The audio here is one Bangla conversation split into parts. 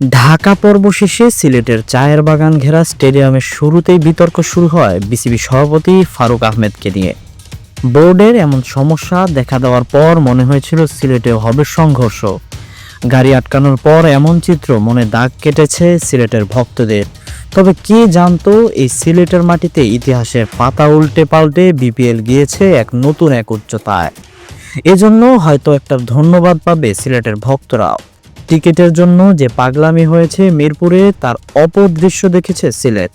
ঢাকা পর্ব শেষে সিলেটের চায়ের বাগান ঘেরা স্টেডিয়ামের শুরুতেই বিতর্ক শুরু হয় বিসিবি সভাপতি ফারুক আহমেদকে নিয়ে। বোর্ডের এমন সমস্যা দেখা দেওয়ার পর মনে হয়েছিল সিলেটে হবে সংঘর্ষ। গাড়ি আটকানোর পর এমন চিত্র মনে দাগ কেটেছে সিলেটের ভক্তদের। তবে কে জানতো এই সিলেটের মাটিতে ইতিহাসের পাতা উল্টে পাল্টে বিপিএল গিয়েছে নতুন এক উচ্চতায়। এজন্য হয়তো একটা ধন্যবাদ পাবে সিলেটের ভক্তরাও। টিকিটের জন্য যে পাগলামি হয়েছে মিরপুরে, তার অপর দৃশ্য দেখেছে সিলেট।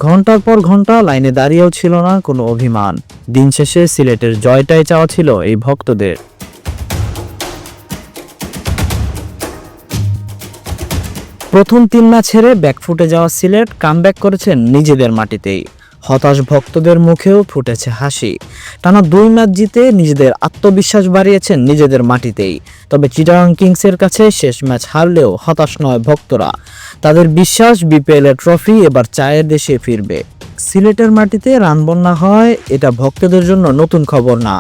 ঘন্টার পর ঘন্টা লাইনে দাঁড়িয়েও ছিল না কোনো অভিমান। দিন শেষে সিলেটের জয়টাই চাওয়া ছিল এই ভক্তদের। প্রথম 3 ম্যাচ হেরে ব্যাকফুটে যাওয়া সিলেট কামব্যাক করেছেন নিজেদের মাটিতেই। হতাশ ভক্তদের মুখেও ফুটেছে হাসি। টানা 2 ম্যাচ জিতে নিজেদের আত্মবিশ্বাস বাড়িয়েছেন নিজেদের মাটিতেই। তবে চিটাগাং কিংসের কাছে শেষ ম্যাচ হারলেও হতাশ নয় ভক্তরা। তাদের বিশ্বাস বিপিএল এর ট্রফি এবার চায়ের দেশে ফিরবে। সিলেটের মাটিতে রান বন্যা হয়, এটা ভক্তদের জন্য নতুন খবর না।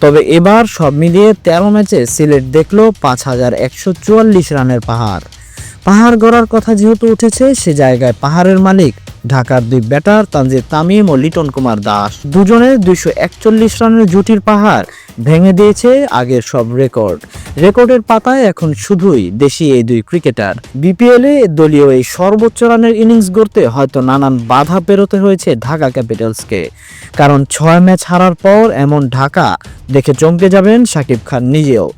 তবে এবার সব মিলিয়ে 13 ম্যাচে সিলেট দেখল 5144 রানের পাহাড় গড়ার কথা যেহেতু উঠেছে, সে জায়গায় পাহাড়ের মালিক ঢাকার 2 ব্যাটার তানজিদ তামিম ও লিটন কুমার দাস। দুজনের 241 রানের জুটির পাহাড় ভেঙে দিয়েছে আগের সব রেকর্ডের পাতায় এখন শুধুই দেশি এই 2 ক্রিকেটার। বিপিএলে দলীয় এই সর্বোচ্চ রানের ইনিংস গড়তে হয়তো নানান বাধা পেরোতে হয়েছে ঢাকা ক্যাপিটালসকে। কারণ 6 ম্যাচ হারার পর এমন ঢাকা দেখে চমকে যাবেন শাকিব খান নিজেও।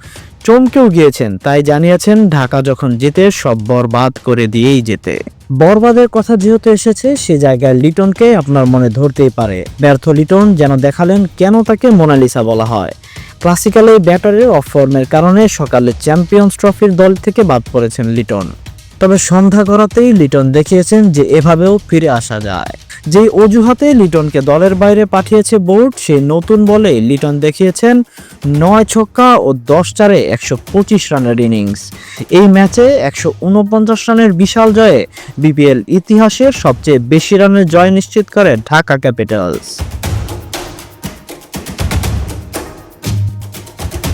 চমকেও গিয়েছেন, তাই জানিয়েছেন ঢাকা যখন জেতে সব বরবাদ করে দিয়েই যেতে। বরবাদের কথা যেহেতু এসেছে, সে জায়গায় লিটনকে আপনার মনে ধরতেই পারে। ব্যর্থ লিটন যেন দেখালেন কেন তাকে মোনালিসা বলা হয়। ক্লাসিক্যাল এই ব্যাটারের অফ ফর্মের কারণে সকালে চ্যাম্পিয়ন্স ট্রফির দল থেকে বাদ পড়েছেন লিটন। তবে সন্ধ্যা গড়াতেই লিটন দেখিয়েছেন যে এভাবেও ফিরে আসা যায়। যেই অজুহাতে লিটনকে দলের বাইরে পাঠিয়েছে বোর্ড, সেই নতুন বলে লিটন দেখিয়েছেন 9 ছক্কা ও 10 চারে 125 রানের ইনিংস। এই ম্যাচে 149 রানের বিশাল জয়ে বিপিএল ইতিহাসের সবচেয়ে বেশি রানের জয় নিশ্চিত করে ঢাকা ক্যাপিটালস।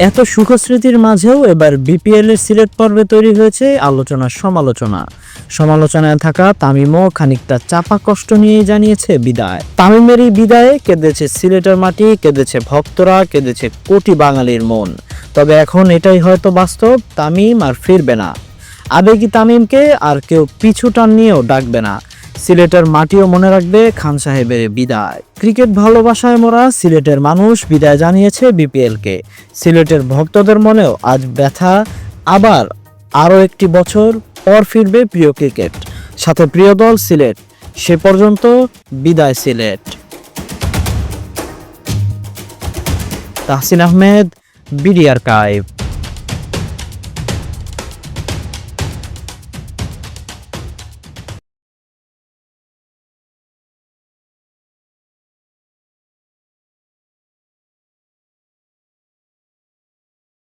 এত সুখস্মৃতির মাঝেও এবার বিপিএল এর সিলেট পর্বে তৈরি হয়েছে সমালোচনায় থাকা তামিমও খানিকটা চাপা কষ্ট নিয়ে জানিয়েছে বিদায়। তামিমের এই বিদায়ে কেঁদেছে সিলেটের মাটি, কেঁদেছে ভক্তরা, কেঁদেছে কোটি বাঙালির মন। তবে এখন এটাই হয়তো বাস্তব, তামিম আর ফিরবে না। আবেগী তামিমকে আর কেউ পিছু টান নিয়েও ডাকবে না। সিলেটের মাটিও মনে রাখবে খান সাহেবের বিদায়। ক্রিকেট ভালোবাসায় মোরা সিলেটের মানুষ বিদায় জানিয়েছে বিপিএলকে। সিলেটের ভক্তদের মনেও আজ ব্যথা। আবার আরও একটি বছর পর ফিরবে প্রিয় ক্রিকেট, সাথে প্রিয় দল সিলেট। সে পর্যন্ত বিদায় সিলেট। Tahsin Ahmed, BD archive.